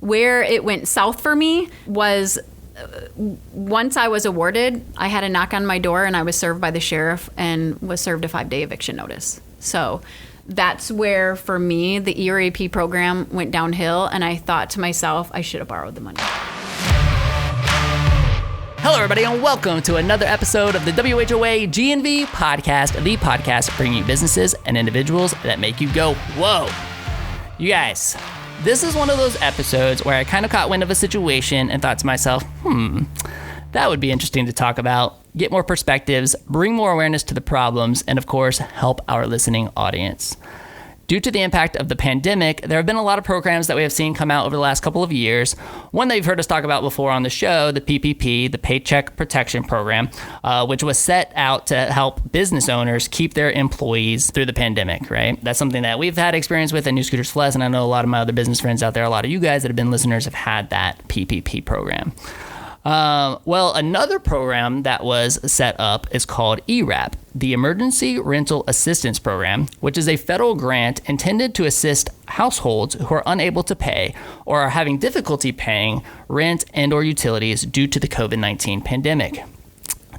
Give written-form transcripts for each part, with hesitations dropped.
Where it went south for me was once I was awarded, I had a knock on my door and I was served by the sheriff and was served a 5-day eviction notice. So that's where, for me, the ERAP program went downhill, and I thought to myself, I should have borrowed the money. Hello, everybody, and welcome to another episode of the WHOA G&V podcast, the podcast bringing you businesses and individuals that make you go, whoa. You guys, this is one of those episodes where I kind of caught wind of a situation and thought to myself, that would be interesting to talk about, get more perspectives, bring more awareness to the problems, and of course, help our listening audience. Due to the impact of the pandemic, there have been a lot of programs that we have seen come out over the last couple of years. One that you've heard us talk about before on the show, the PPP, the Paycheck Protection Program, which was set out to help business owners keep their employees through the pandemic, right? That's something that we've had experience with at New Scooters Plus, and I know a lot of my other business friends out there, a lot of you guys that have been listeners have had that PPP program. Well, another program that was set up is called ERAP, the Emergency Rental Assistance Program, which is a federal grant intended to assist households who are unable to pay or are having difficulty paying rent and or utilities due to the COVID-19 pandemic.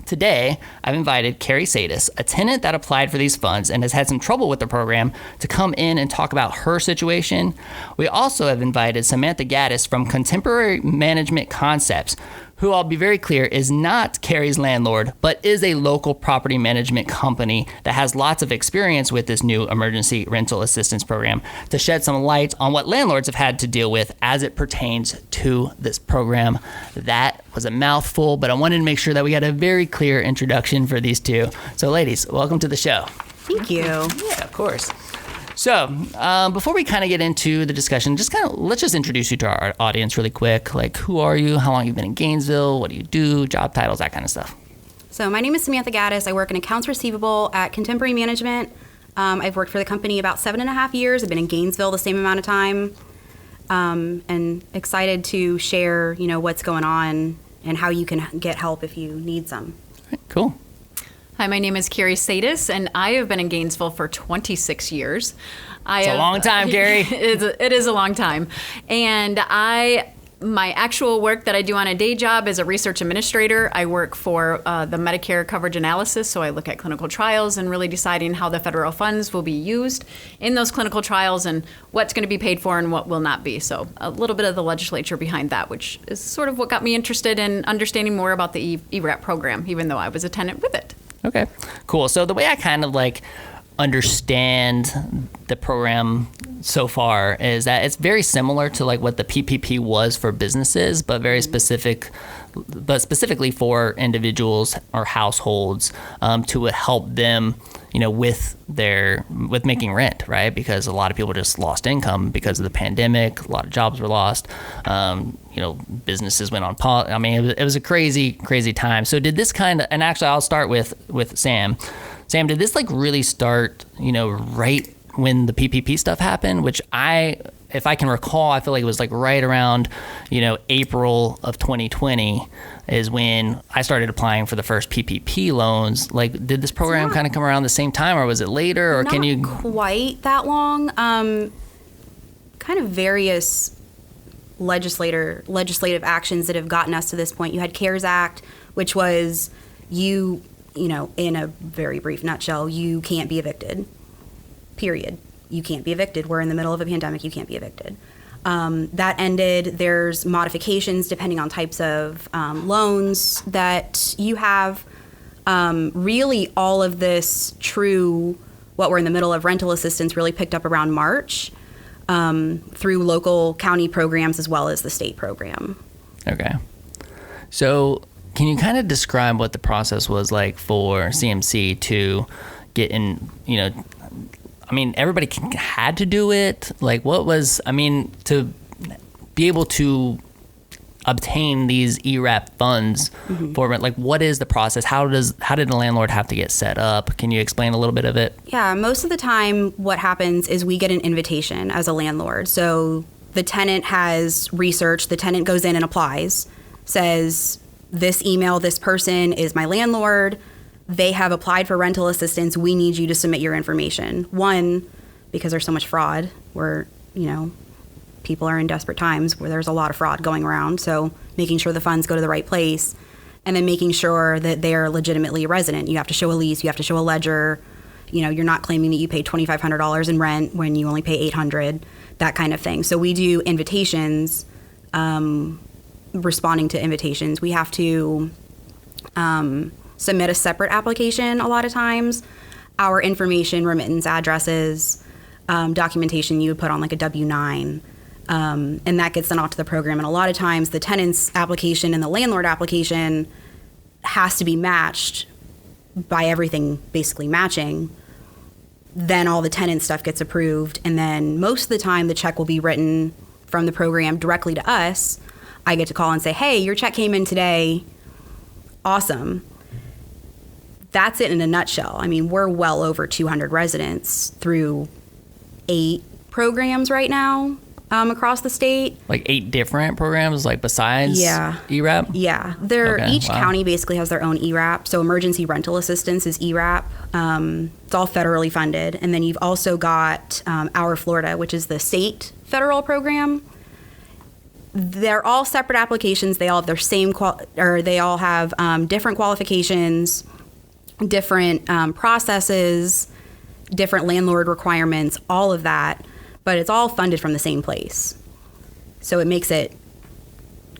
Today, I've invited Carrie Saites, a tenant that applied for these funds and has had some trouble with the program, to come in and talk about her situation. We also have invited Samantha Gaddis from Contemporary Management Concepts, who, I'll be very clear, is not Carrie's landlord, but is a local property management company that has lots of experience with this new emergency rental assistance program, to shed some light on what landlords have had to deal with as it pertains to this program. That was a mouthful, but I wanted to make sure that we had a very clear introduction for these two. So ladies, welcome to the show. Thank you. Yeah, of course. So, before we kind of get into the discussion, let's just introduce you to our audience really quick. Like, who are you? How long have you been in Gainesville? What do you do? Job titles, that kind of stuff. So my name is Samantha Gaddis. I work in accounts receivable at Contemporary Management. I've worked for the company about 7.5 years. I've been in Gainesville the same amount of time, and excited to share, what's going on and how you can get help if you need some. Right, cool. Hi, my name is Carrie Saites, and I have been in Gainesville for 26 years. It's a long time, Carrie. It is a long time. And my actual work that I do on a day job is a research administrator. I work for the Medicare coverage analysis, so I look at clinical trials and really deciding how the federal funds will be used in those clinical trials and what's going to be paid for and what will not be. So a little bit of the legislature behind that, which is sort of what got me interested in understanding more about the ERAP program, even though I was a tenant with it. Okay, cool. So the way I kind of understand the program so far is that it's very similar to what the PPP was for businesses, but specifically for individuals or households, to help them, with making rent, right? Because a lot of people just lost income because of the pandemic. A lot of jobs were lost. Businesses went on pause. I mean, it was a crazy, crazy time. So did this and actually I'll start with Sam. Sam, did this really start, right when the PPP stuff happened, which if I can recall, I feel like it was right around, April of 2020 is when I started applying for the first PPP loans. Did this program kind of come around the same time, or was it later, or can you? Not quite that long. Kind of various legislative actions that have gotten us to this point. You had CARES Act, which was in a very brief nutshell, you can't be evicted. Period. You can't be evicted. We're in the middle of a pandemic. You can't be evicted. That ended. There's modifications depending on types of loans that you have. Really, all of this what we're in the middle of rental assistance really picked up around March through local county programs as well as the state program. Okay. So can you kind of describe what the process was like for CMC to get in, everybody had to do it. To be able to obtain these ERAP funds for what is the process? How did the landlord have to get set up? Can you explain a little bit of it? Yeah, most of the time what happens is we get an invitation as a landlord. So the tenant has researched, the tenant goes in and applies, says, this email, this person is my landlord. They have applied for rental assistance. We need you to submit your information. One, because there's so much fraud, we're, people are in desperate times where there's a lot of fraud going around. So making sure the funds go to the right place, and then making sure that they're legitimately a resident. You have to show a lease, you have to show a ledger. You're not claiming that you paid $2,500 in rent when you only pay $800, that kind of thing. So we do invitations, responding to invitations. We have to submit a separate application a lot of times. Our information, remittance addresses, documentation you would put on like a W-9, and that gets sent off to the program. And a lot of times the tenant's application and the landlord application has to be matched by everything basically matching. Then all the tenant stuff gets approved, and then most of the time the check will be written from the program directly to us. I get to call and say, hey, your check came in today. Awesome. That's it in a nutshell. I mean, we're well over 200 residents through 8 programs right now across the state. Like 8 different programs, like besides ERAP? Yeah. Each wow. county basically has their own ERAP. So emergency rental assistance is ERAP. It's all federally funded. And then you've also got Our Florida, which is the state federal program. They're all separate applications. They all have their same they all have different qualifications, different processes, different landlord requirements, all of that. But it's all funded from the same place. So it makes it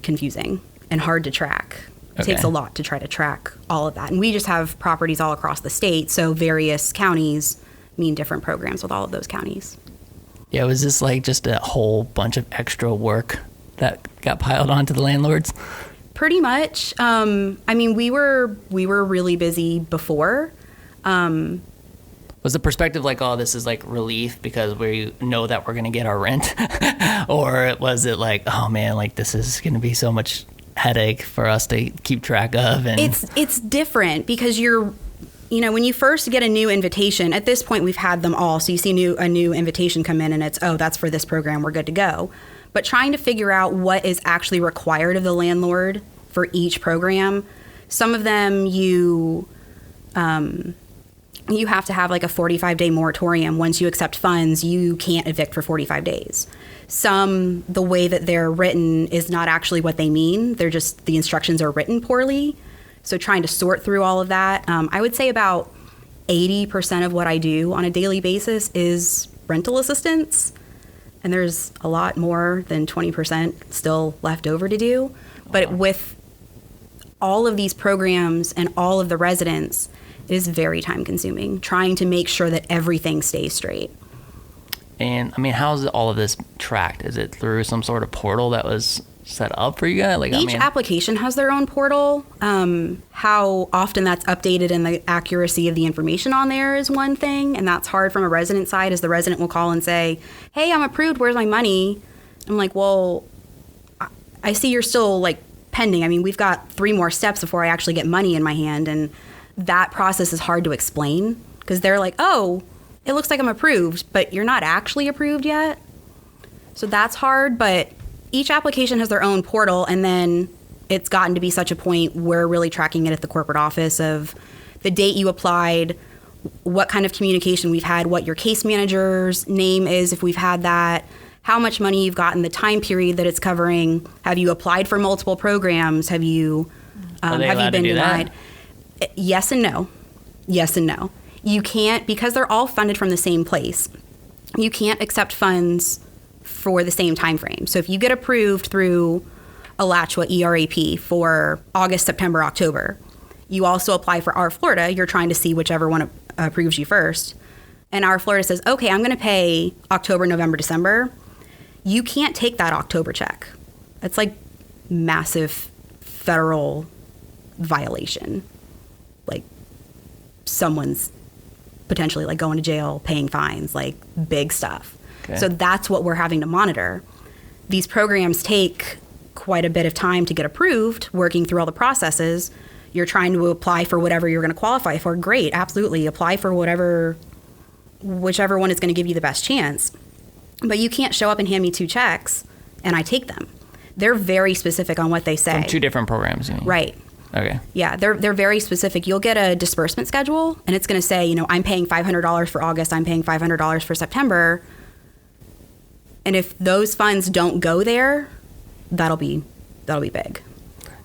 confusing and hard to track. It takes a lot to try to track all of that. And we just have properties all across the state, so various counties mean different programs with all of those counties. Yeah, was this like just a whole bunch of extra work that got piled onto the landlords? Pretty much. I mean, we were really busy before. Was the perspective like, oh, this is like relief because we know that we're going to get our rent? Or was it like, oh man, like this is going to be so much headache for us to keep track of? And it's different because when you first get a new invitation, at this point we've had them all. So you see a new invitation come in and it's, oh, that's for this program, we're good to go. But trying to figure out what is actually required of the landlord for each program, some of them you have to have like a 45-day moratorium. Once you accept funds, you can't evict for 45 days. Some, the way that they're written is not actually what they mean. They're just, the instructions are written poorly. So trying to sort through all of that, I would say about 80% of what I do on a daily basis is rental assistance. And there's a lot more than 20% still left over to do. But with all of these programs and all of the residents, it is very time consuming, trying to make sure that everything stays straight. And I mean, how's all of this tracked? Is it through some sort of portal that was set up for you guys? Like, Each application has their own portal. How often that's updated and the accuracy of the information on there is one thing. And that's hard from a resident side, as the resident will call and say, hey, I'm approved, where's my money? I'm like, well, I see you're still like pending. I mean, we've got 3 more steps before I actually get money in my hand. And that process is hard to explain because they're like, oh, it looks like I'm approved, but you're not actually approved yet. So that's hard, but each application has their own portal, and then it's gotten to be such a point we're really tracking it at the corporate office of the date you applied, what kind of communication we've had, what your case manager's name is if we've had that, how much money you've gotten, the time period that it's covering, have you applied for multiple programs, have you been denied? Yes and no. Yes and no. You can't, because they're all funded from the same place, you can't accept funds for the same time frame. So if you get approved through Alachua ERAP for August, September, October, you also apply for Our Florida, you're trying to see whichever one approves you first. And Our Florida says, okay, I'm going to pay October, November, December. You can't take that October check. That's like massive federal violation. Like someone's potentially like going to jail, paying fines, like big stuff. Okay. So that's what we're having to monitor. These programs take quite a bit of time to get approved, working through all the processes. You're trying to apply for whatever you're going to qualify for. Great, absolutely. Apply for whichever one is going to give you the best chance. But you can't show up and hand me 2 checks and I take them. They're very specific on what they say. From 2 different programs, you mean? Right. Okay. Yeah, they're very specific. You'll get a disbursement schedule, and it's going to say, I'm paying $500 for August, I'm paying $500 for September. And if those funds don't go there, that'll be big.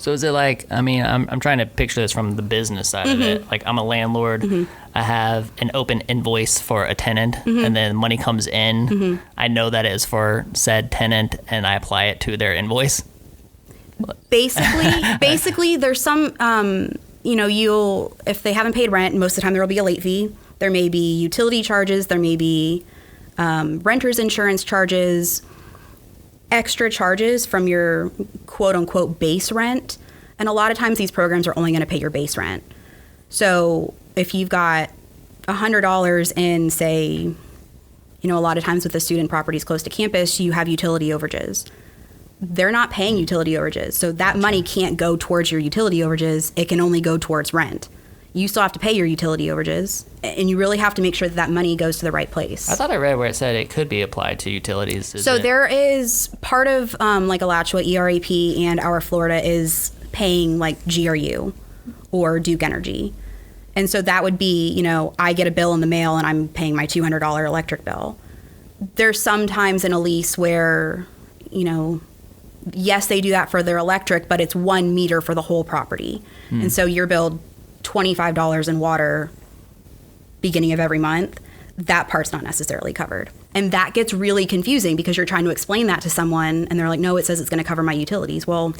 So is it like, I mean, I'm trying to picture this from the business side of it. Like, I'm a landlord. I have an open invoice for a tenant, and then money comes in. I know that is for said tenant, and I apply it to their invoice. Basically, there's some, if they haven't paid rent, most of the time there will be a late fee. There may be utility charges. There may be renter's insurance charges, extra charges from your quote unquote base rent. And a lot of times these programs are only going to pay your base rent. So if you've got $100 in, say, a lot of times with the student properties close to campus, you have utility overages. They're not paying utility overages. So that money can't go towards your utility overages. It can only go towards rent. You still have to pay your utility overages, and you really have to make sure that money goes to the right place. I thought I read where it said it could be applied to utilities. There is part of like Alachua, ERAP, and Our Florida is paying like GRU or Duke Energy. And so that would be, I get a bill in the mail and I'm paying my $200 electric bill. There's sometimes in a lease where, yes, they do that for their electric, but it's 1 meter for the whole property. And so you're billed $25 in water beginning of every month. That part's not necessarily covered. And that gets really confusing because you're trying to explain that to someone and they're like, no, it says it's going to cover my utilities. Well,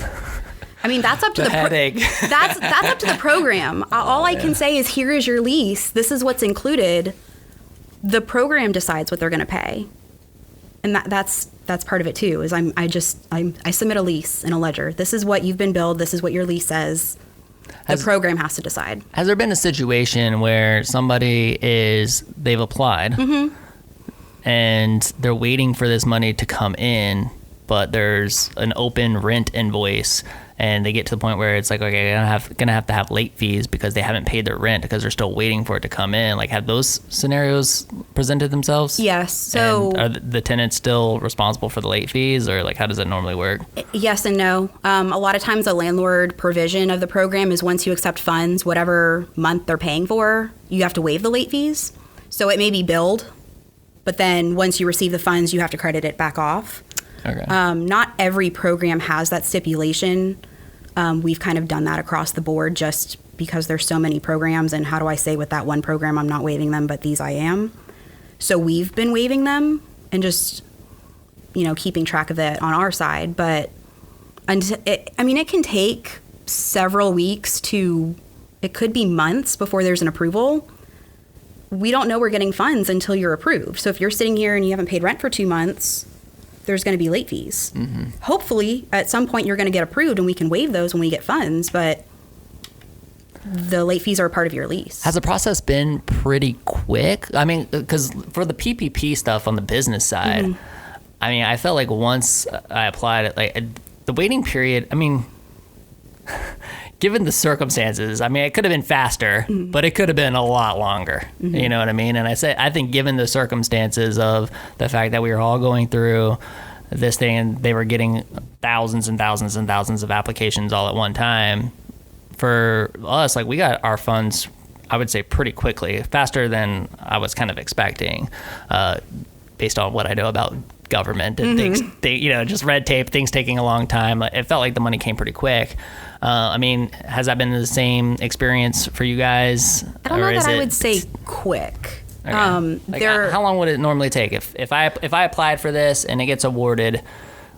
I mean, that's up to the headache. That's up to the program. All I can say is, here is your lease. This is what's included. The program decides what they're going to pay. And that's part of it too, is I submit a lease in a ledger. This is what you've been billed. This is what your lease says. The program has to decide. Has there been a situation where they've applied and they're waiting for this money to come in, but there's an open rent invoice and they get to the point where it's like, okay, I'm gonna have to have late fees because they haven't paid their rent because they're still waiting for it to come in? Like, have those scenarios presented themselves? Yes. So and are the tenants still responsible for the late fees, or like, how does it normally work? Yes and no. A lot of times the landlord provision of the program is once you accept funds, whatever month they're paying for, you have to waive the late fees. So it may be billed, but then once you receive the funds, you have to credit it back off. Okay. Not every program has that stipulation. We've kind of done that across the board just because there's so many programs, and how do I say with that one program I'm not waiving them, but these I am. So we've been waiving them and just, keeping track of it on our side. But it can take several weeks it could be months before there's an approval. We don't know we're getting funds until you're approved. So if you're sitting here and you haven't paid rent for 2 months, there's going to be late fees. Hopefully, at some point, you're going to get approved and we can waive those when we get funds, but the late fees are a part of your lease. Has the process been pretty quick? I mean, because for the PPP stuff on the business side, I mean, I felt like once I applied it, like the waiting period, I mean, given the circumstances, I mean, it could have been faster, but it could have been a lot longer. You know what I mean? And I think given the circumstances of the fact that we were all going through this thing and they were getting thousands and thousands and thousands of applications all at one time, for us, like, we got our funds, I would say, pretty quickly, faster than I was kind of expecting, based on what I know about government and things, just red tape, things taking a long time. It felt like the money came pretty quick. I mean, has that been the same experience for you guys? I don't know that I would say quick. Okay. How long would it normally take if I applied for this and it gets awarded?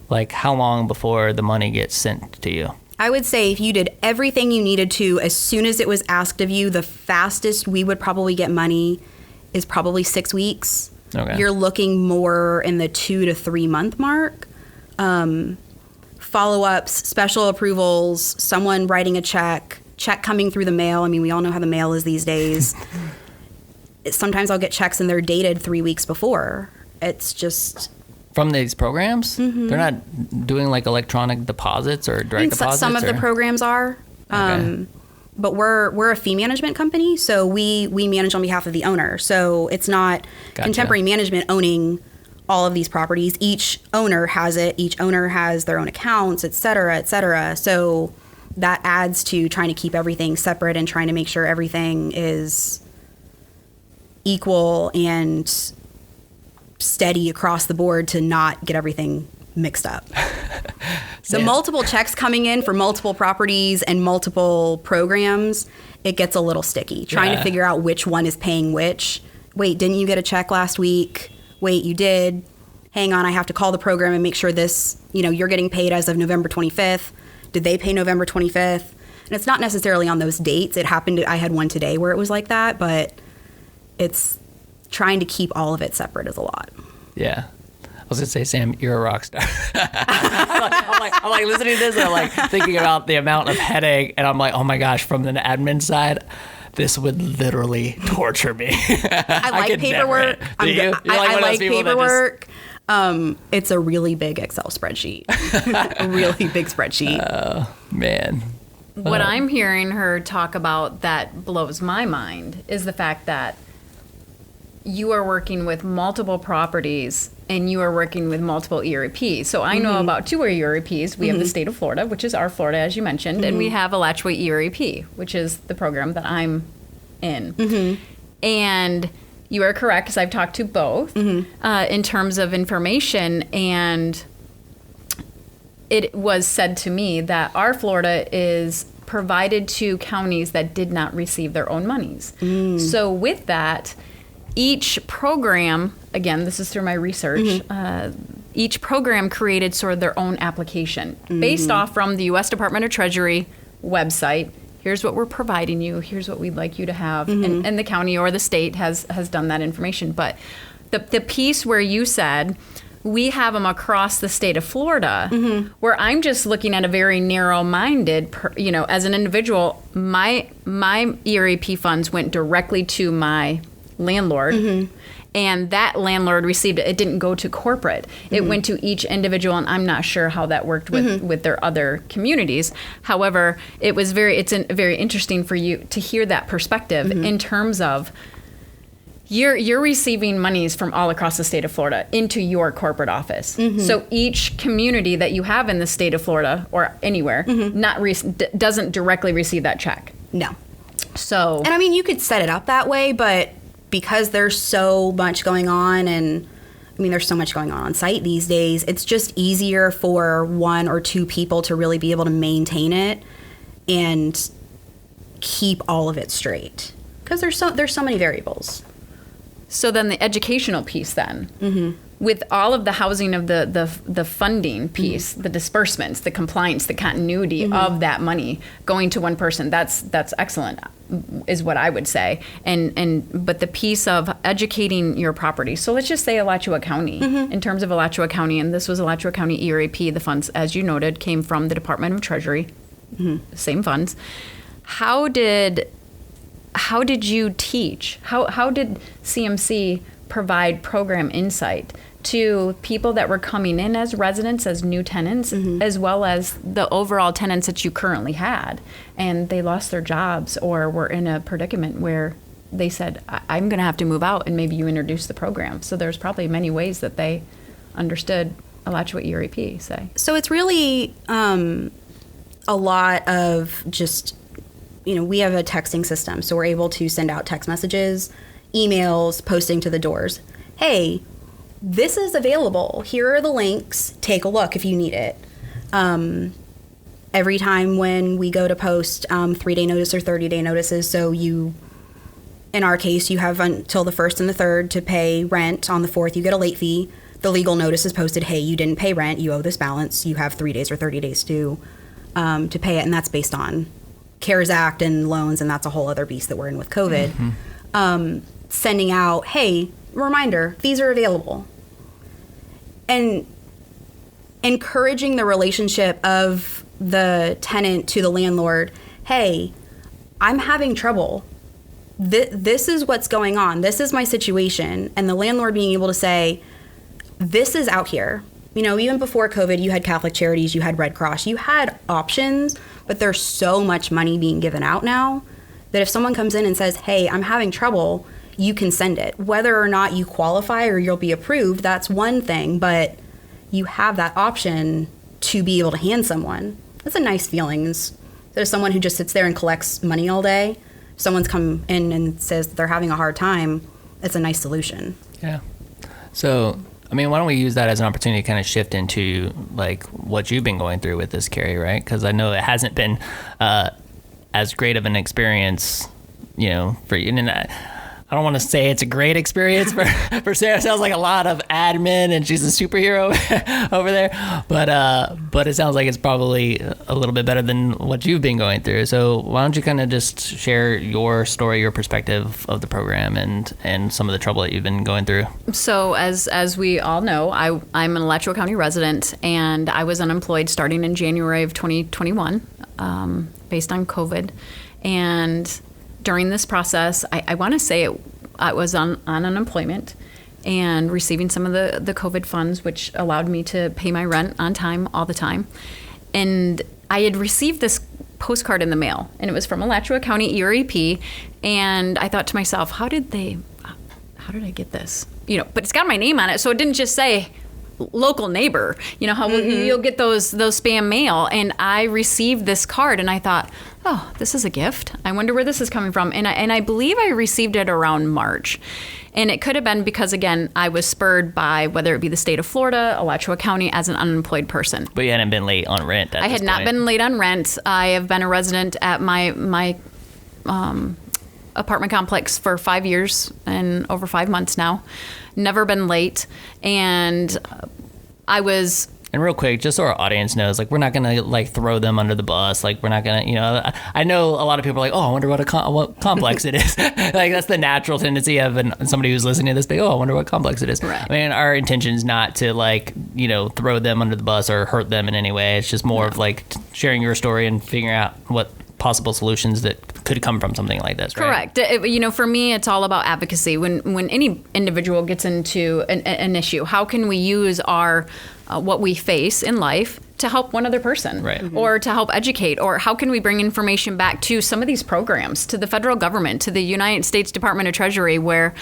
Like, how long before the money gets sent to you? I would say if you did everything you needed to as soon as it was asked of you, the fastest we would probably get money is probably 6 weeks. Okay. You're looking more in the 2 to 3 month mark. Follow-ups, special approvals, someone writing a check coming through the mail. I mean, we all know how the mail is these days. Sometimes I'll get checks and they're dated 3 weeks before. It's just... From these programs? They're not doing like electronic deposits or direct deposits? Some of the programs are. Okay. But we're a fee management company, so we manage on behalf of the owner. So it's not Contemporary Management owning all of these properties. Each owner has it. Each owner has their own accounts, et cetera, et cetera. So that adds to trying to keep everything separate and trying to make sure everything is equal and steady across the board to not get everything mixed up. The multiple checks coming in for multiple properties and multiple programs, it gets a little sticky. Trying to figure out which one is paying which. Wait, didn't you get a check last week? Wait, you did. Hang on, I have to call the program and make sure this, you're getting paid as of November 25th. Did they pay November 25th? And it's not necessarily on those dates. It happened, I had one today where it was like that, but it's trying to keep all of it separate is a lot. Yeah. I was going to say, Sam, you're a rock star. I'm like listening to this and I'm like thinking about the amount of headache, and I'm like, oh my gosh, from the admin side, this would literally torture me. I like paperwork. I like paperwork. It's a really big Excel spreadsheet. A really big spreadsheet. Oh, man. What I'm hearing her talk about that blows my mind is the fact that you are working with multiple properties and you are working with multiple ERAPs. So I know about two ERAPs. We have the state of Florida, which is our Florida, as you mentioned, and we have Alachua ERAP, which is the program that I'm in. And you are correct, because I've talked to both in terms of information, and it was said to me that our Florida is provided to counties that did not receive their own monies. So with that, each program, again, this is through my research, each program created sort of their own application based off from the U.S. Department of Treasury website. Here's what we're providing you. Here's what we'd like you to have. And the county or the state has done that information. But the piece where you said, we have them across the state of Florida, where I'm just looking at a very narrow-minded, as an individual, my ERAP funds went directly to my landlord, and that landlord received it. It didn't go to corporate. It went to each individual, and I'm not sure how that worked with their other communities. However, it's very interesting for you to hear that perspective in terms of you're receiving monies from all across the state of Florida into your corporate office. So each community that you have in the state of Florida or anywhere doesn't directly receive that check. No. So, and I mean, you could set it up that way, but because there's so much going on, and I mean, there's so much going on site these days, it's just easier for one or two people to really be able to maintain it and keep all of it straight, because there's so many variables. So then the educational piece then, with all of the housing of the funding piece, the disbursements, the compliance, the continuity of that money going to one person, that's excellent, is what I would say. But the piece of educating your property. So let's just say Alachua County, in terms of Alachua County, and this was Alachua County ERAP, the funds, as you noted, came from the Department of Treasury, same funds. How did you teach? How did CMC provide program insight to people that were coming in as residents, as new tenants, as well as the overall tenants that you currently had, and they lost their jobs or were in a predicament where they said, I'm going to have to move out, and maybe you introduced the program. So there's probably many ways that they understood Alachua ERAP, say. So it's really a lot of just, we have a texting system, so we're able to send out text messages, emails, posting to the doors. Hey, this is available. Here are the links. Take a look if you need it. Every time when we go to post 3-day notice or 30-day notices, so in our case, you have until the 1st and the 3rd to pay rent. On the 4th, you get a late fee. The legal notice is posted, hey, you didn't pay rent. You owe this balance. You have 3 days or 30 days to pay it, and that's based on CARES Act and loans, and that's a whole other beast that we're in with COVID. Sending out, hey, reminder, these are available. And encouraging the relationship of the tenant to the landlord, hey, I'm having trouble. This is what's going on. This is my situation. And the landlord being able to say, this is out here. Even before COVID, you had Catholic Charities, you had Red Cross, you had options, but there's so much money being given out now that if someone comes in and says, hey, I'm having trouble, you can send it. Whether or not you qualify or you'll be approved, that's one thing, but you have that option to be able to hand someone. That's a nice feeling. There's someone who just sits there and collects money all day. If someone's come in and says they're having a hard time, it's a nice solution. Yeah. So, I mean, why don't we use that as an opportunity to kind of shift into like what you've been going through with this, Carrie, right? Because I know it hasn't been as great of an experience, for you. And I don't want to say it's a great experience for Sarah. It sounds like a lot of admin and she's a superhero over there. But it sounds like it's probably a little bit better than what you've been going through. So why don't you kind of just share your story, your perspective of the program and some of the trouble that you've been going through? So as we all know, I'm an Alachua County resident, and I was unemployed starting in January of 2021 based on COVID. And during this process, I want to say I was on unemployment and receiving some of the COVID funds, which allowed me to pay my rent on time all the time. And I had received this postcard in the mail, and it was from Alachua County ERAP. And I thought to myself, how did I get this? But it's got my name on it, so it didn't just say local neighbor. How you'll get those spam mail. And I received this card, and I thought, oh, this is a gift. I wonder where this is coming from. And I believe I received it around March. And it could have been because, again, I was spurred by whether it be the state of Florida, Alachua County, as an unemployed person. But you hadn't been late on rent at I had not been late on rent. I have been a resident at my apartment complex for 5 years and over 5 months now. Never been late. And I was... And real quick, just so our audience knows, like, we're not going to, like, throw them under the bus. Like, we're not going to, I know a lot of people are like, oh, I wonder what complex it is. Like, that's the natural tendency of somebody who's listening to this, I wonder what complex it is. Right. I mean, our intention is not to, like, throw them under the bus or hurt them in any way. It's just more of, like, sharing your story and figuring out what possible solutions that could come from something like this, right? Correct. For me, it's all about advocacy. When any individual gets into an issue, how can we use our what we face in life to help one other person, right? Mm-hmm. Or to help educate, or how can we bring information back to some of these programs, to the federal government, to the United States Department of Treasury, where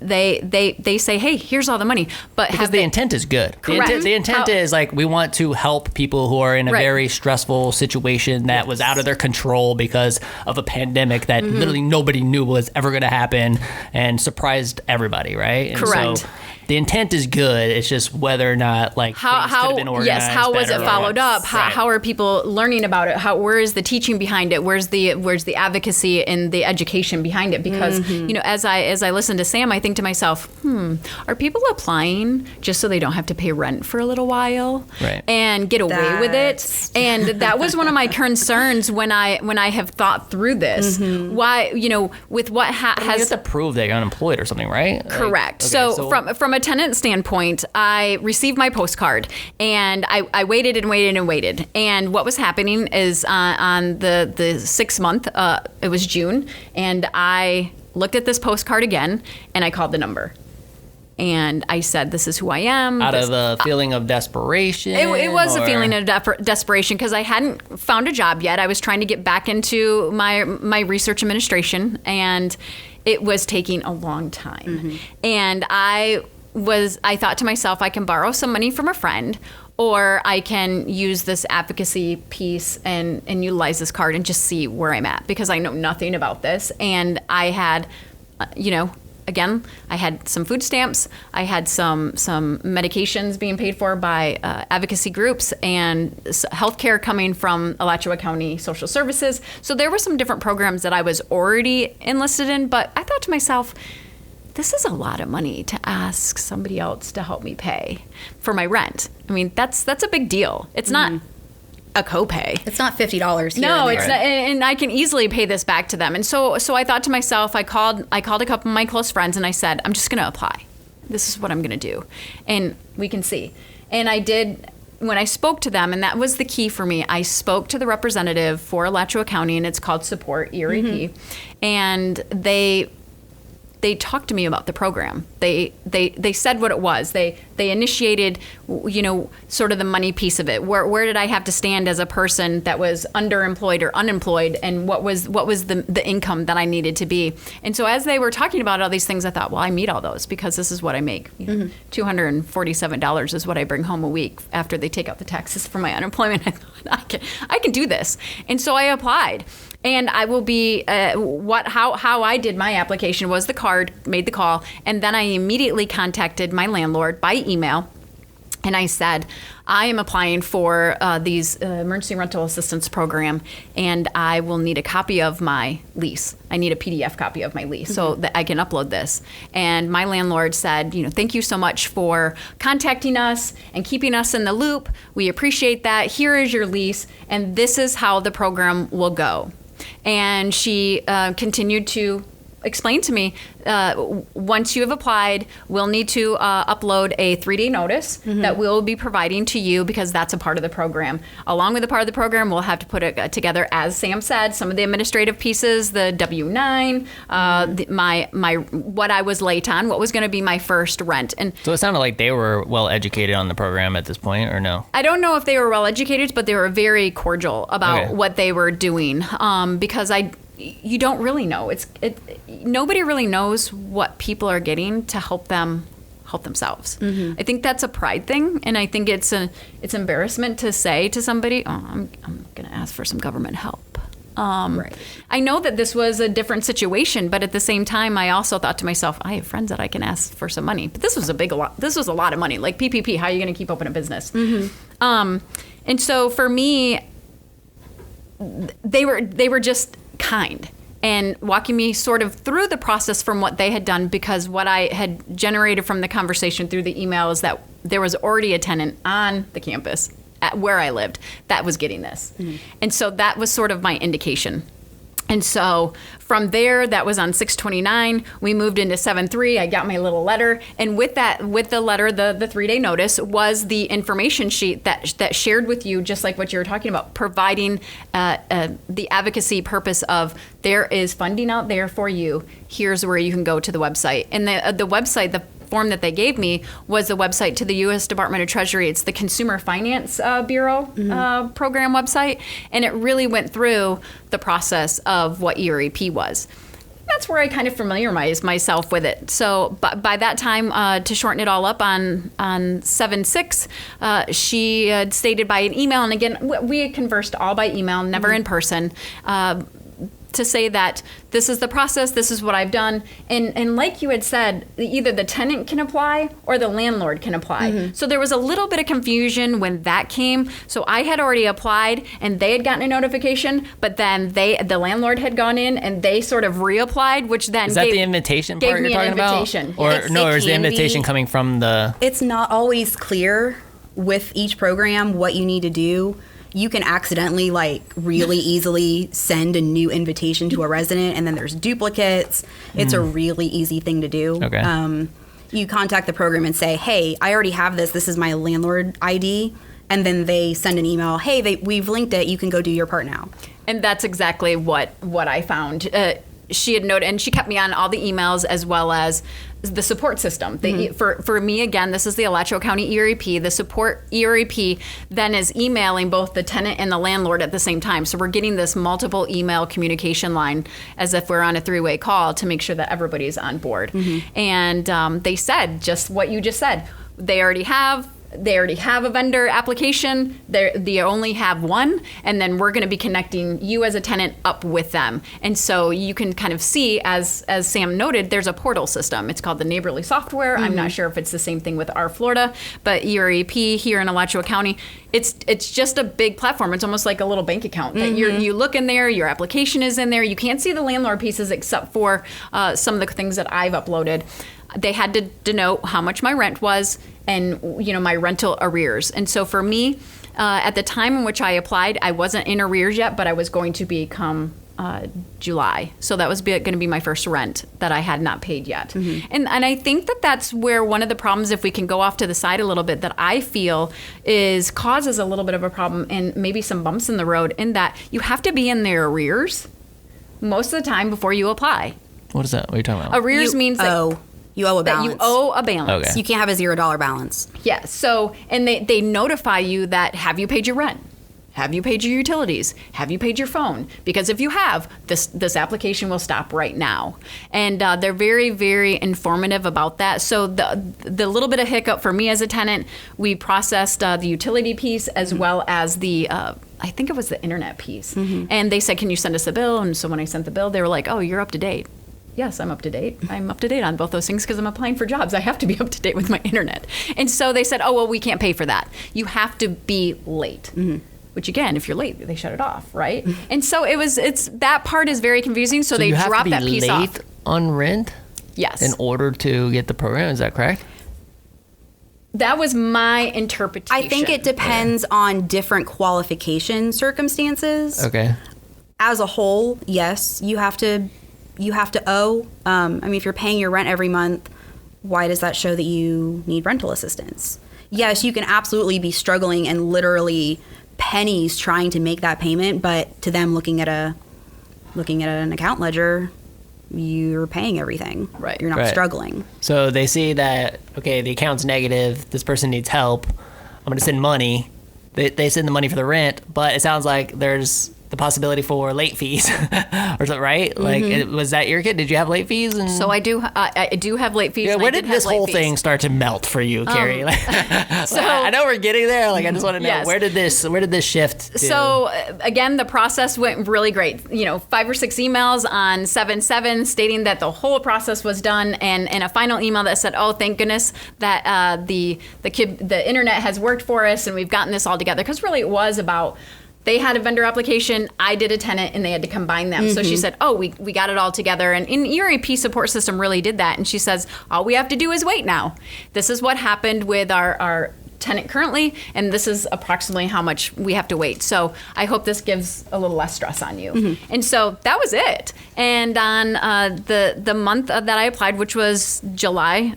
they say, hey, here's all the money, but because the intent is good. Correct. The intent is like, we want to help people who are in a very stressful situation that was out of their control because of a pandemic that literally nobody knew was ever going to happen and surprised everybody, right? And correct. So the intent is good. It's just whether or not things could have been organized. Yes, how was it followed up? Right. How are people learning about it? Where is the teaching behind it? Where's the advocacy and the education behind it? Because as I listen to Sam, I think to myself, are people applying just so they don't have to pay rent for a little while, right, and get away with it? And that was one of my concerns when I have thought through this. Why, with what you have to prove that you're unemployed or something, right? Correct. So from a tenant standpoint, I received my postcard, and I waited and waited and waited. And what was happening is on the 6th month, it was June, and I looked at this postcard again, and I called the number. And I said, this is who I am. Out of a feeling of desperation? It was a feeling of desperation because I hadn't found a job yet. I was trying to get back into my research administration, and it was taking a long time. And I thought to myself, I can borrow some money from a friend, or I can use this advocacy piece and utilize this card and just see where I'm at, because I know nothing about this. And I had, again, I had some food stamps, I had some medications being paid for by advocacy groups, and healthcare coming from Alachua County Social Services. So there were some different programs that I was already enlisted in, but I thought to myself, this is a lot of money to ask somebody else to help me pay for my rent. I mean, that's a big deal. It's not a copay. It's not $50 here. No, it's not, and I can easily pay this back to them. And so I thought to myself, I called a couple of my close friends, and I said, I'm just going to apply. This is what I'm going to do, and we can see. And I did. When I spoke to them, and that was the key for me, I spoke to the representative for Alachua County, and it's called Support, ERAP, and they talked to me about the program. They said what it was. They initiated, sort of the money piece of it. Where did I have to stand as a person that was underemployed or unemployed, and what was the income that I needed to be? And so as they were talking about all these things, I thought, well, I meet all those because this is what I make. $247 is what I bring home a week after they take out the taxes for my unemployment. I thought, I can do this. And so I applied. And I will be how I did my application was the card, made the call, and then I immediately contacted my landlord by email. And I said, I am applying for these emergency rental assistance program, and I will need a copy of my lease. I need a PDF copy of my lease so that I can upload this. And my landlord said, thank you so much for contacting us and keeping us in the loop. We appreciate that. Here is your lease, and this is how the program will go. And she continued to explain to me, once you have applied, we'll need to upload a 3-day notice that we'll be providing to you because that's a part of the program. Along with a part of the program, we'll have to put it together, as Sam said, some of the administrative pieces, the W-9, my what I was late on, what was going to be my first rent. And so it sounded like they were well educated on the program at this point, or no? I don't know if they were well educated, but they were very cordial about what they were doing because you don't really know. Nobody really knows what people are getting to help themselves. I think that's a pride thing, and I think it's embarrassment to say to somebody, "Oh, I'm going to ask for some government help." Right. I know that this was a different situation, but at the same time, I also thought to myself, I have friends that I can ask for some money. But this was a lot of money, like PPP. How are you going to keep open a business? And so for me, they were just kind and walking me sort of through the process from what they had done, because what I had generated from the conversation through the email is that there was already a tenant on the campus at where I lived that was getting this. And so that was sort of my indication. And so from there, that was on 6/29. We moved into 7/3. I got my little letter, and with the letter, the 3-day notice was the information sheet that shared with you, just like what you were talking about, providing the advocacy purpose of there is funding out there for you. Here's where you can go to the website, and the website, the form that they gave me was the website to the U.S. Department of Treasury. It's the Consumer Finance Bureau program website, and it really went through the process of what ERAP was. That's where I kind of familiarized myself with it. So by that time, to shorten it all up, on 7/6, she had stated by an email, and again, we had conversed all by email, never in person, to say that this is the process, this is what I've done. And like you had said, either the tenant can apply or the landlord can apply. So there was a little bit of confusion when that came. So I had already applied and they had gotten a notification, but then the landlord had gone in and they sort of reapplied, which then is that the invitation part you're talking about? Or is the invitation coming from the... It's not always clear with each program what you need to do. You can accidentally, really easily send a new invitation to a resident, and then there's duplicates. It's a really easy thing to do. Okay. You contact the program and say, hey, I already have this. This is my landlord ID. And then they send an email, hey, we've linked it. You can go do your part now. And that's exactly what I found. She had noted, and she kept me on all the emails as well as the support system. For me, again, this is the Alachua County ERAP. The support ERAP then is emailing both the tenant and the landlord at the same time. So we're getting this multiple email communication line as if we're on a 3-way call to make sure that everybody's on board. And they said just what you just said. They already have a vendor application. They only have one, and then we're going to be connecting you as a tenant up with them. And so you can kind of see, as Sam noted, there's a portal system. It's called the Neighborly Software. I'm not sure if it's the same thing with our Florida, but ERAP here in Alachua County, it's just a big platform. It's almost like a little bank account. That you look in there, your application is in there. You can't see the landlord pieces except for some of the things that I've uploaded. They had to denote how much my rent was and my rental arrears. And so for me, at the time in which I applied, I wasn't in arrears yet, but I was going to be come July. So that was going to be my first rent that I had not paid yet. And I think that that's where one of the problems, if we can go off to the side a little bit, that I feel causes a little bit of a problem and maybe some bumps in the road, in that you have to be in their arrears most of the time before you apply. What is that? What are you talking about? Arrears means that you owe a balance. You owe a balance. Okay. You can't have a $0 balance. Yeah. So, and they notify you that, have you paid your rent? Have you paid your utilities? Have you paid your phone? Because if you have, this application will stop right now. And they're very, very informative about that. So the little bit of hiccup for me as a tenant, we processed the utility piece as well as the I think it was the internet piece. And they said, can you send us a bill? And so when I sent the bill, they were like, oh, you're up to date. Yes, I'm up to date. I'm up to date on both those things because I'm applying for jobs. I have to be up to date with my internet. And so they said, oh, well, we can't pay for that. You have to be late. Which again, if you're late, they shut it off, right? And so it's that part is very confusing. So they you have drop to be that piece late off. on rent Yes. in order to get the program. Is that correct? That was my interpretation. I think it depends on different qualification circumstances. Okay. As a whole, yes, you have to owe. I mean, if you're paying your rent every month, why does that show that you need rental assistance? Yes, you can absolutely be struggling and literally pennies trying to make that payment, but to them looking at an account ledger, you're paying everything. Right. You're not Right. struggling. So they see that, okay, the account's negative, this person needs help, I'm going to send money. They send the money for the rent, but it sounds like there's the possibility for late fees or something, right? Like, was that your kid? Did you have late fees? And So I do have late fees. yeah, and where I did have this late whole fees. thing start to melt for you, Carrie? So I know we're getting there. Like, I just want to know, Yes. where did this shift to? So again, the process went really great. 5 or 6 emails on 7/7 stating that the whole process was done, and a final email that said, "Oh, thank goodness that the internet has worked for us, and we've gotten this all together." Because really, it was about. They had a vendor application, I did a tenant, and they had to combine them. So she said, oh, we got it all together. And ERAP support system really did that. And she says, all we have to do is wait now. This is what happened with our tenant currently, and this is approximately how much we have to wait. So I hope this gives a little less stress on you. And so that was it. And on the month that I applied, which was July,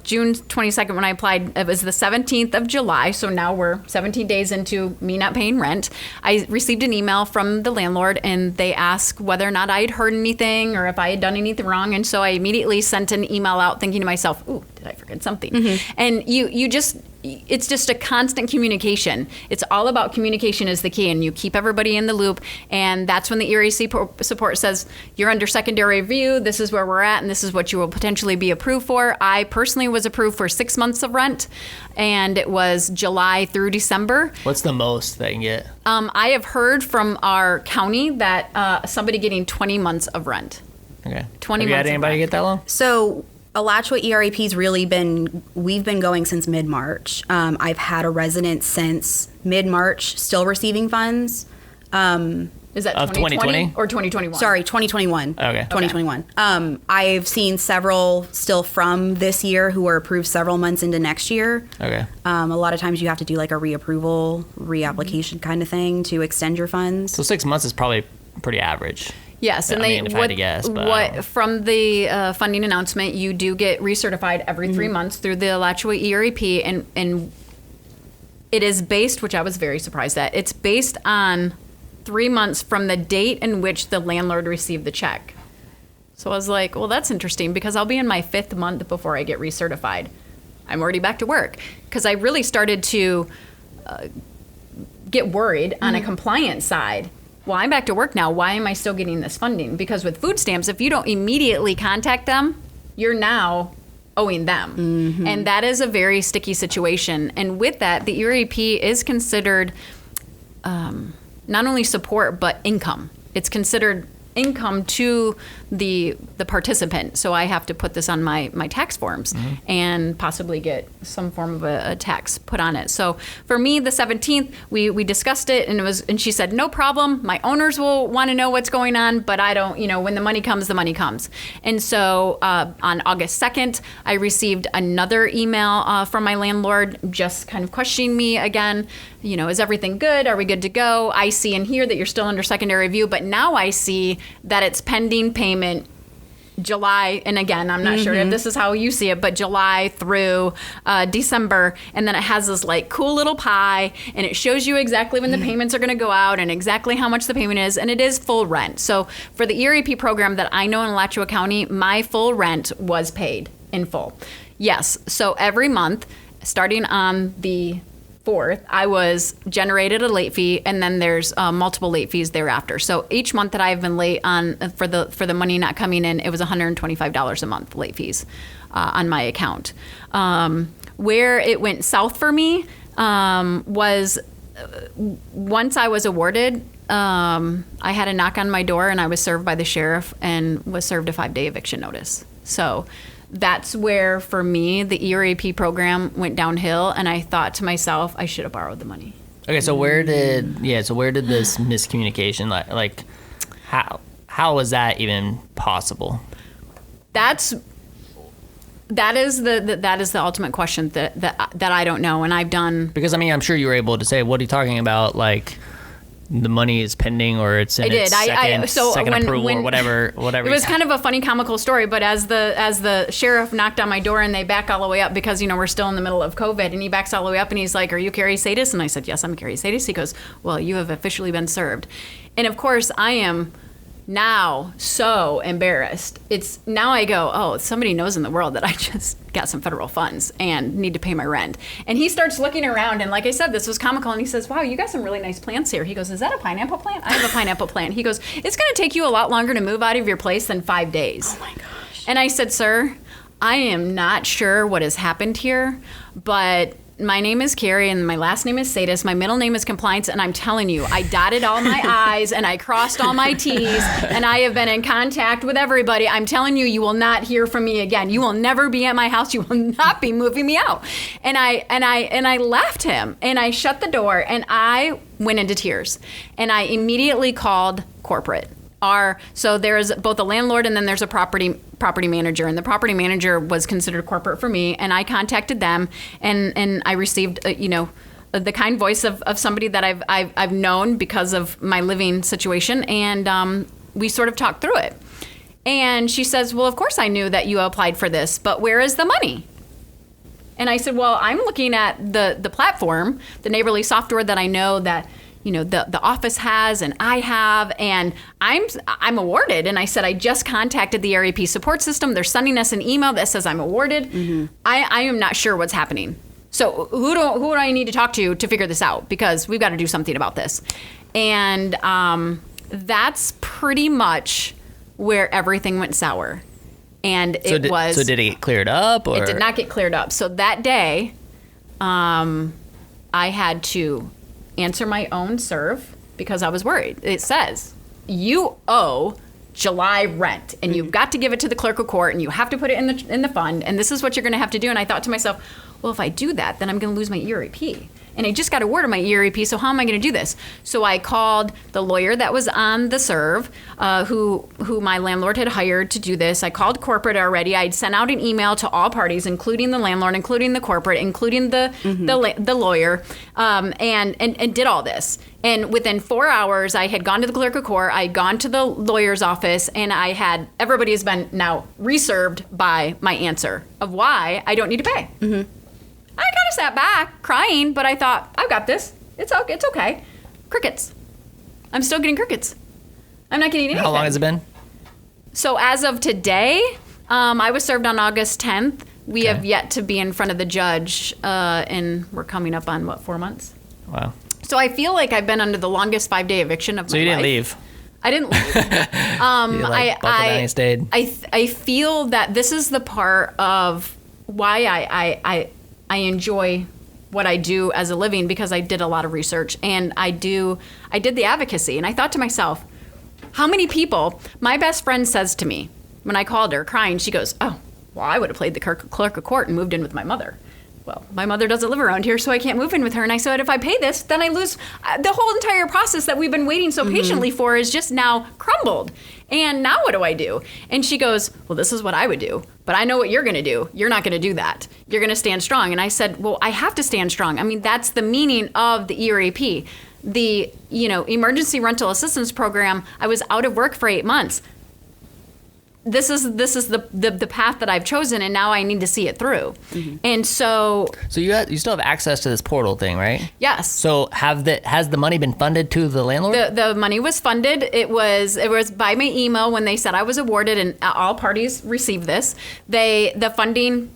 June 22nd when I applied, it was the 17th of July. So now we're 17 days into me not paying rent. I received an email from the landlord, and they asked whether or not I had heard anything or if I had done anything wrong. And so I immediately sent an email out thinking to myself, ooh, did I forget something? And it's just a constant communication. It's all about communication is the key, and you keep everybody in the loop. And that's when the ERAP support says, you're under secondary review, this is where we're at, and this is what you will potentially be approved for. I personally was approved for 6 months of rent, and it was July through December. What's the most they can get? I have heard from our county that somebody getting 20 months of rent. Okay. 20 Have you had months of anybody rent. get that long? So Alachua ERAP's really we've been going since mid-March. I've had a resident since mid-March still receiving funds. Is that Of 2020? or 2021? Sorry, 2021. Okay. 2021. I've seen several still from this year who were approved several months into next year. Okay. A lot of times you have to do like a reapproval, reapplication kind of thing to extend your funds. So 6 months is probably pretty average. Yes, and I mean, if I had to guess, but I don't know. from the funding announcement, you do get recertified every 3 months through the Alachua ERAP, and it is based, which I was very surprised at. It's based on 3 months from the date in which the landlord received the check. So I was like, well, that's interesting because I'll be in my 5th month before I get recertified. I'm already back to work because I really started to get worried on a compliance side. Well, I'm back to work now. Why am I still getting this funding? Because with food stamps, if you don't immediately contact them, you're now owing them. And that is a very sticky situation. And with that, the ERAP is considered not only support, but income. It's considered income to the participant. So I have to put this on my tax forms and possibly get some form of a tax put on it. So for me, the 17th, we discussed it, and she said, no problem. My owners will want to know what's going on, but I don't, when the money comes, the money comes. And so on August 2nd, I received another email from my landlord just kind of questioning me again. Is everything good? Are we good to go? I see in here that you're still under secondary review, but now I see that it's pending payment July, and again, I'm not sure if this is how you see it, but July through December, and then it has this like cool little pie, and it shows you exactly when the payments are going to go out and exactly how much the payment is, and it is full rent. So for the ERAP program that I know in Alachua County, my full rent was paid in full. Yes, so every month, starting on the 4th, I was generated a late fee, and then there's multiple late fees thereafter. So each month that I've been late on for the money not coming in, it was $125 a month late fees on my account. Where it went south for me was once I was awarded, I had a knock on my door, and I was served by the sheriff and was served a 5-day eviction notice. So that's where, for me, the ERAP program went downhill, and I thought to myself, I should have borrowed the money. Okay, so where did this miscommunication, like how was that even possible? That is the ultimate question that I don't know, and I've done. Because I mean, I'm sure you were able to say, "What are you talking about?" Like, the money is pending, or it's in its second approval, or whatever. It was kind of a funny, comical story. But as the sheriff knocked on my door, and they back all the way up because we're still in the middle of COVID, and he backs all the way up, and he's like, "Are you Carrie Saites?" And I said, "Yes, I'm Carrie Saites." He goes, "Well, you have officially been served," and of course, I am now so embarrassed. Now I go, oh, somebody knows in the world that I just got some federal funds and need to pay my rent. And he starts looking around, and like I said, this was comical, and he says, wow, you got some really nice plants here. He goes, is that a pineapple plant? I have a pineapple plant. He goes, it's going to take you a lot longer to move out of your place than 5 days. Oh my gosh. And I said, sir, I am not sure what has happened here, but my name is Carrie, and my last name is Saites. My middle name is Compliance, and I'm telling you, I dotted all my I's and I crossed all my T's, and I have been in contact with everybody. I'm telling you, you will not hear from me again. You will never be at my house. You will not be moving me out. And I left him, and I shut the door, and I went into tears, and I immediately called corporate. So there's both a landlord and then there's a property manager, and the property manager was considered corporate for me, and I contacted them, and I received the kind voice of somebody that I've known because of my living situation, and we sort of talked through it. And she says, well, of course I knew that you applied for this, but where is the money? And I said, well, I'm looking at the platform, the Neighborly software that I know that the office has and I have, and I'm awarded. And I said, I just contacted the ERAP support system. They're sending us an email that says I'm awarded. Mm-hmm. I am not sure what's happening. So who do I need to talk to figure this out? Because we've got to do something about this. And that's pretty much where everything went sour. And So did it get cleared up? Or? It did not get cleared up. So that day, I had to answer my own serve because I was worried. It says you owe July rent, and you've got to give it to the clerk of court, and you have to put it in the fund, and this is what you're going to have to do. And I thought to myself, well, if I do that, then I'm going to lose my ERAP. And I just got awarded my ERAP, so how am I going to do this? So I called the lawyer that was on the serve, who my landlord had hired to do this. I called corporate already. I'd sent out an email to all parties, including the landlord, including the corporate, including the lawyer, and did all this. And within 4 hours, I had gone to the clerk of court, I had gone to the lawyer's office, and everybody has been now reserved by my answer of why I don't need to pay. Mm-hmm. I kind of sat back crying, but I thought, I've got this. It's okay. Crickets. I'm still getting crickets. I'm not getting anything. How long has it been? So as of today, I was served on August 10th. We have yet to be in front of the judge, and we're coming up on, 4 months? Wow. So I feel like I've been under the longest 5-day eviction of my life. So you didn't leave? I didn't leave. I stayed. I feel that this is the part of why I enjoy what I do as a living, because I did a lot of research, and I did the advocacy. And I thought to myself, how many people, my best friend says to me, when I called her crying, she goes, oh, well, I would have played the clerk of court and moved in with my mother. Well, my mother doesn't live around here, so I can't move in with her. And I said, if I pay this, then I lose the whole entire process that we've been waiting so patiently for is just now crumbled. And now what do I do? And she goes, well, this is what I would do, but I know what you're going to do. You're not going to do that. You're going to stand strong. And I said, well, I have to stand strong. I mean, that's the meaning of the ERAP. The, Emergency Rental Assistance Program, I was out of work for 8 months. This is the path that I've chosen, and now I need to see it through. Mm-hmm. And so you still have access to this portal thing, right? Yes. So has the money been funded to the landlord? The money was funded. It was by my email when they said I was awarded, and all parties received this. The funding,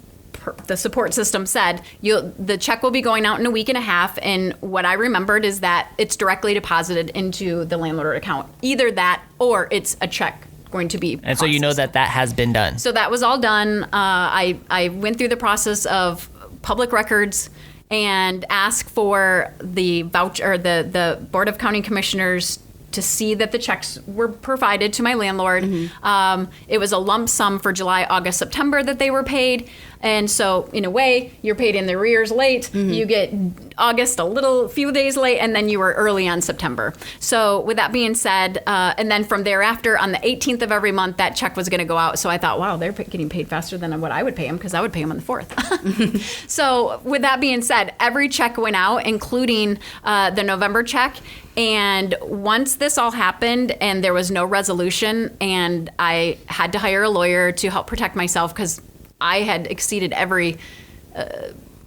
the support system said the check will be going out in a week and a half, and what I remembered is that it's directly deposited into the landlord account. Either that or it's a check going to be and processed. So you know that has been done. So that was all done. I went through the process of public records, and ask for the voucher, or the Board of County Commissioners to see that the checks were provided to my landlord. It was a lump sum for July, August, September that they were paid. And so in a way, you're paid in the arrears late. You get August a few days late, and then you were early on September. So with that being said, and then from thereafter, on the 18th of every month, that check was going to go out. So I thought, wow, they're getting paid faster than what I would pay them, because I would pay them on the 4th. So with that being said, every check went out, including the November check. And once this all happened and there was no resolution, and I had to hire a lawyer to help protect myself, because I had exceeded every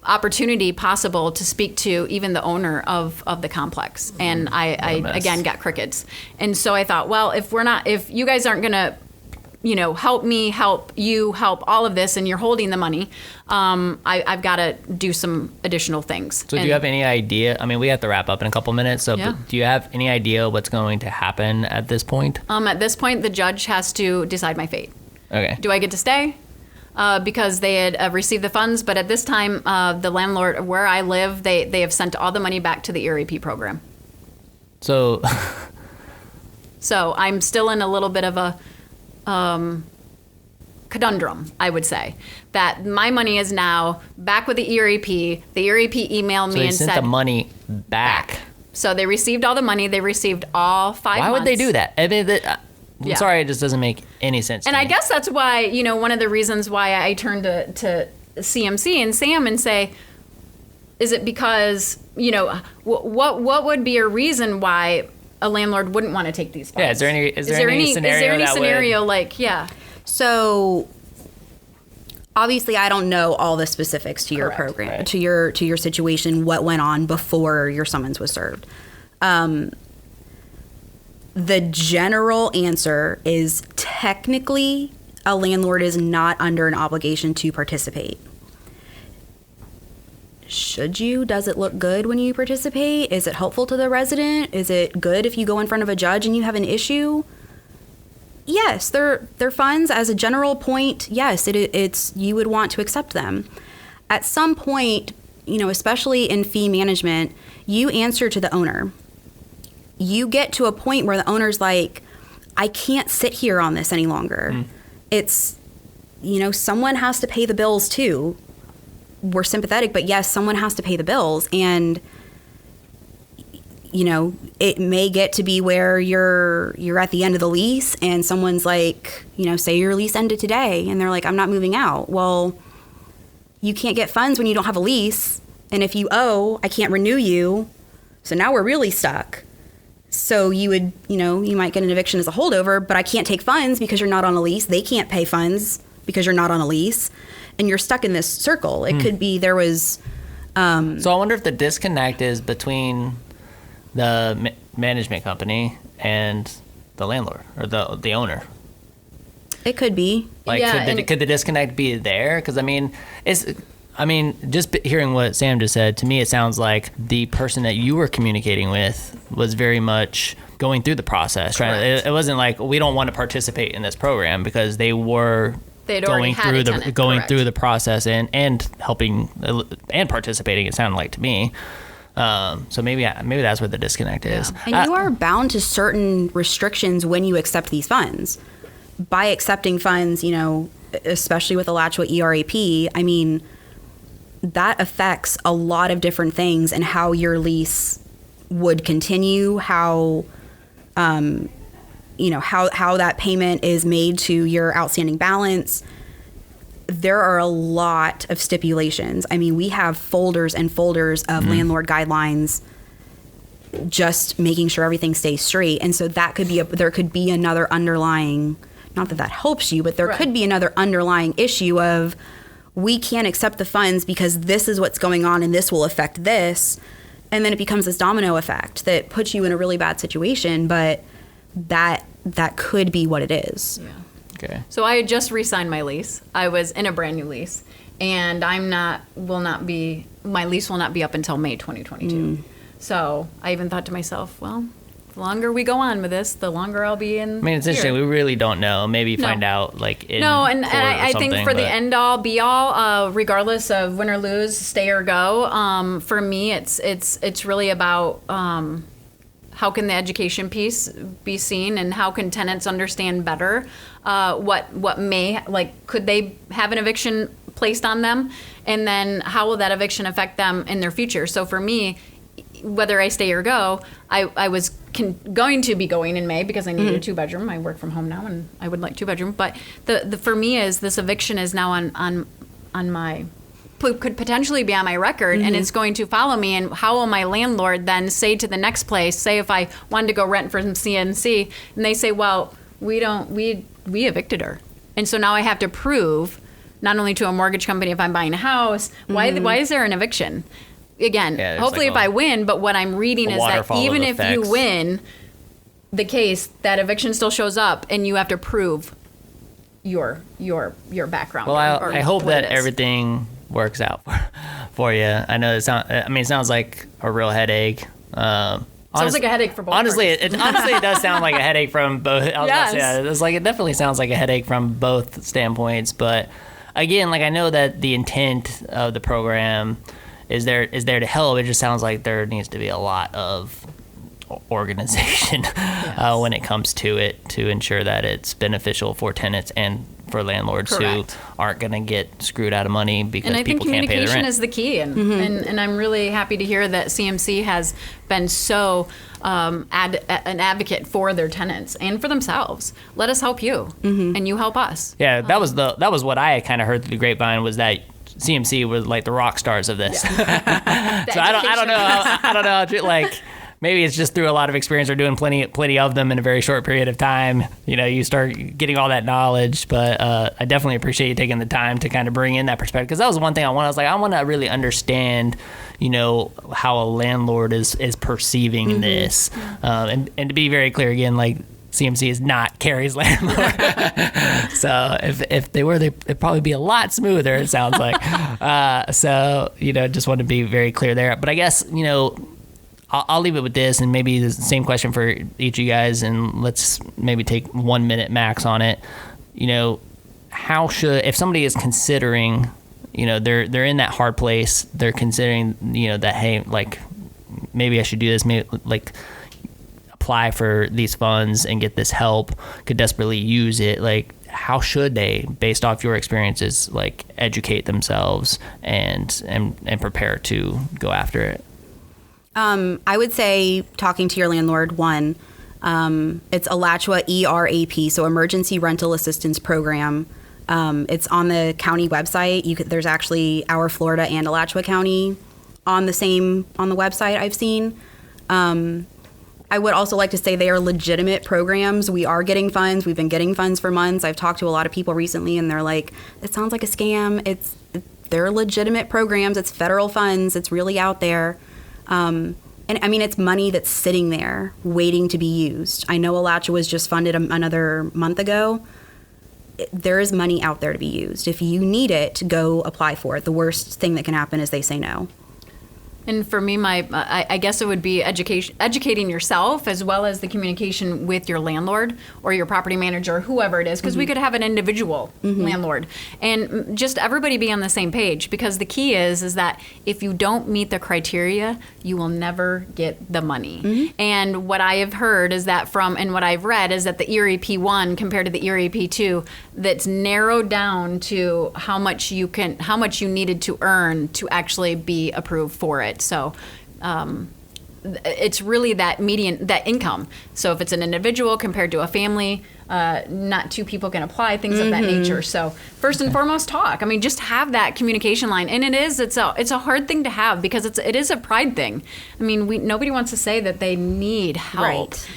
opportunity possible to speak to even the owner of the complex. And I again got crickets. And so I thought, well, if you guys aren't going to, help me, help you, help all of this, and you're holding the money, I've got to do some additional things. So do you have any idea? I mean, we have to wrap up in a couple minutes. So Yeah. do you have any idea what's going to happen at this point? At this point, the judge has to decide my fate. Okay. Do I get to stay? Because they had received the funds, but at this time, the landlord where I live, they have sent all the money back to the ERAP program. So So I'm still in a little bit of a conundrum, I would say, that my money is now back with the ERAP. The ERAP emailed me they and sent said the money back. So they received all the money. They received all 5 months. Why would they do that? I mean, I'm Yeah. sorry, it just doesn't make any sense to And me. I guess that's why, one of the reasons why I turned to CMC and Sam and say, is it because, what would be a reason why a landlord wouldn't want to take these funds? Yeah, is there any scenario like, yeah. So obviously I don't know all the specifics to your Correct. program, Right. to your situation, what went on before your summons was served. The general answer is technically a landlord is not under an obligation to participate. Should you? Does it look good when you participate? Is it helpful to the resident? Is it good if you go in front of a judge and you have an issue? Yes, they're funds as a general point. Yes, it's you would want to accept them. At some point, especially in fee management, you answer to the owner. You get to a point where the owner's like, I can't sit here on this any longer. It's, someone has to pay the bills too. We're sympathetic, but yes, someone has to pay the bills. And, it may get to be where you're at the end of the lease and someone's like, say your lease ended today and they're like, I'm not moving out. Well, you can't get funds when you don't have a lease. And if you owe, I can't renew you. So now we're really stuck. So you would, you might get an eviction as a holdover, but I can't take funds because you're not on a lease. They can't pay funds because you're not on a lease. And you're stuck in this circle. It could be there was... So I wonder if the disconnect is between the management company and the landlord or the owner. It could be. Like, Yeah, could the disconnect be there? Because, just hearing what Sam just said, to me, it sounds like the person that you were communicating with was very much going through the process. Right? It wasn't like, we don't want to participate in this program, because they were They'd already had a tenant, correct. through the process and helping and participating, it sounded like to me. So maybe that's where the disconnect is. And you are bound to certain restrictions when you accept these funds. By accepting funds, especially with Alachua ERAP, I mean, that affects a lot of different things and how your lease would continue, how that payment is made to your outstanding balance. There are a lot of stipulations. I mean, we have folders and folders of landlord guidelines, just making sure everything stays straight. And so that could be there could be another underlying, not that helps you, but there could be another underlying issue of, we can't accept the funds because this is what's going on and this will affect this. And then it becomes this domino effect that puts you in a really bad situation, but that could be what it is. Yeah. Okay. So I had just re-signed my lease. I was in a brand new lease, and my lease will not be up until May 2022. So I even thought to myself, well, The longer we go on with this, the longer I'll be in. I mean, it's interesting. We really don't know. Maybe find out like in and court I think for the end all be all, regardless of win or lose, stay or go. For me, it's really about how can the education piece be seen, and how can tenants understand better what may, like, could they have an eviction placed on them, and then how will that eviction affect them in their future. So for me, whether I stay or go, I was going to be going in May because I needed a 2-bedroom. I work from home now, and I would like 2-bedroom. But the for me is this eviction is now on my could potentially be on my record, and it's going to follow me. And how will my landlord then say to the next place? Say if I wanted to go rent for some CNC, and they say, well, we evicted her, and so now I have to prove not only to a mortgage company if I'm buying a house, why is there an eviction? Again, hopefully if I win, but what I'm reading is that even if you win the case, that eviction still shows up, and you have to prove your background. Well, I hope that everything works out for you. I know it sounds like a real headache. Sounds like a headache for both. Honestly, it does sound like a headache from both. It definitely sounds like a headache from both standpoints. But again, like, I know that the intent of the program is there to help. It just sounds like there needs to be a lot of organization when it comes to it, to ensure that it's beneficial for tenants and for landlords who aren't going to get screwed out of money because people can't pay the rent. And I think communication is the key, and I'm really happy to hear that CMC has been so an advocate for their tenants and for themselves. Let us help you, and you help us. Yeah, that was what I kind of heard through the grapevine, was that CMC was like the rock stars of this. So I don't know, like, maybe it's just through a lot of experience or doing plenty of them in a very short period of time. You start getting all that knowledge. But I definitely appreciate you taking the time to kind of bring in that perspective, because that was one thing I wanted. I was like, I want to really understand, how a landlord is perceiving this, and to be very clear again, like, CMC is not Carrie's landlord. So if they were, it'd probably be a lot smoother, it sounds like. So just want to be very clear there. But I guess I'll leave it with this, and maybe the same question for each of you guys, and let's maybe take 1 minute max on it. How should, if somebody is considering, they're in that hard place, they're considering, that, hey, like, maybe I should do this, maybe, like, apply for these funds and get this help, could desperately use it, like, how should they, based off your experiences, like, educate themselves and prepare to go after it? I would say talking to your landlord, one, it's Alachua ERAP, so Emergency Rental Assistance Program. It's on the county website. There's actually our Florida and Alachua County on the website I've seen. I would also like to say they are legitimate programs. We are getting funds. We've been getting funds for months. I've talked to a lot of people recently, and they're like, it sounds like a scam. They're legitimate programs. It's federal funds. It's really out there. And I mean, it's money that's sitting there waiting to be used. I know Alachua was just funded another month ago. There is money out there to be used. If you need it, go apply for it. The worst thing that can happen is they say no. And for me, I guess it would be educating yourself, as well as the communication with your landlord or your property manager, or whoever it is, because we could have an individual landlord, and just everybody be on the same page. Because the key is that if you don't meet the criteria, you will never get the money. And what I have heard is that and what I've read is that the ERAP 1 compared to the ERAP 2, that's narrowed down to how much you needed to earn to actually be approved for it. So it's really that median, that income. So if it's an individual compared to a family, not two people can apply, things of that nature. So first and foremost, talk. I mean, just have that communication line. And it's a hard thing to have, because it is a pride thing. I mean, nobody wants to say that they need help. Right.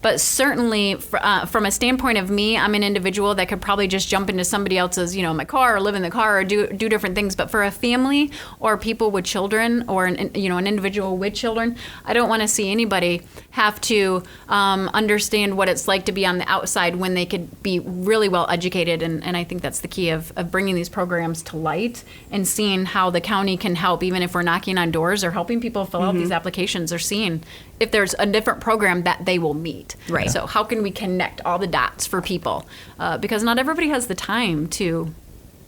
But certainly from a standpoint of me, I'm an individual that could probably just jump into somebody else's, my car, or live in the car, or do different things. But for a family or people with children, or an individual with children, I don't want to see anybody have to understand what it's like to be on the outside when they could be really well educated. And I think that's the key of bringing these programs to light and seeing how the county can help, even if we're knocking on doors or helping people fill out these applications, or seeing if there's a different program that they will meet. Right. So how can we connect all the dots for people? Because not everybody has the time to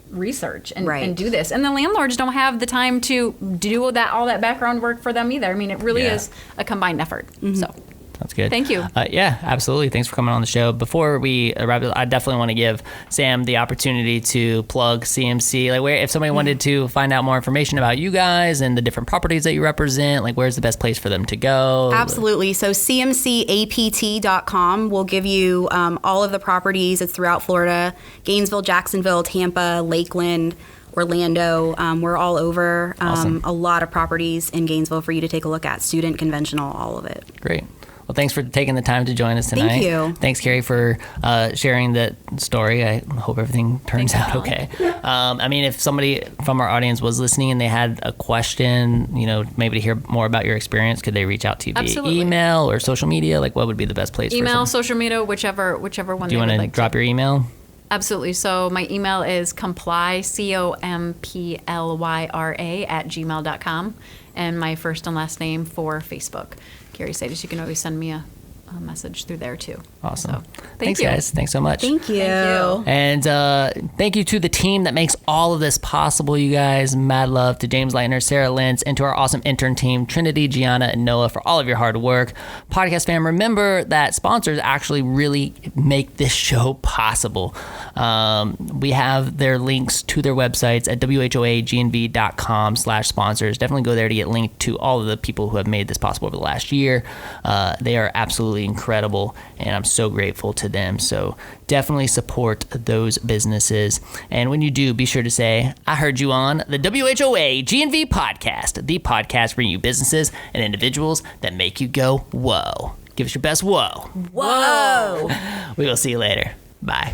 research and do this. And the landlords don't have the time to do all that background work for them either. I mean, it really is a combined effort. So. That's good. Thank you. Yeah, absolutely. Thanks for coming on the show. Before we wrap it, I definitely want to give Sam the opportunity to plug CMC. Like, where if somebody wanted to find out more information about you guys and the different properties that you represent, like, where's the best place for them to go? Absolutely. So cmcapt.com will give you all of the properties. It's throughout Florida, Gainesville, Jacksonville, Tampa, Lakeland, Orlando. We're all over. Awesome. A lot of properties in Gainesville for you to take a look at. Student, conventional, all of it. Great. Well, thanks for taking the time to join us tonight. Thank you. Thanks, Carrie, for sharing that story. I hope everything turns out okay. I mean, if somebody from our audience was listening and they had a question, maybe to hear more about your experience, could they reach out to you via email or social media? Like, what would be the best place? Email, social media, whichever one. Do you want to drop your email? Absolutely. So my email is comply, COMPLYRA @gmail.com, and my first and last name for Facebook, Carrie Saites. You can always send me a message through there too. Awesome. So, Thanks, guys. Thanks so much. Thank you. And thank you to the team that makes all of this possible, you guys. Mad love to James Leitner, Sarah Lentz, and to our awesome intern team, Trinity, Gianna, and Noah, for all of your hard work. Podcast fam, remember that sponsors actually really make this show possible. We have their links to their websites at whoagnv.com/sponsors. Definitely go there to get linked to all of the people who have made this possible over the last year. They are absolutely incredible, and I'm so grateful to them. So definitely support those businesses. And when you do, be sure to say, I heard you on the WHOA GNV podcast, the podcast bringing you businesses and individuals that make you go, whoa. Give us your best whoa. Whoa. We will see you later. Bye.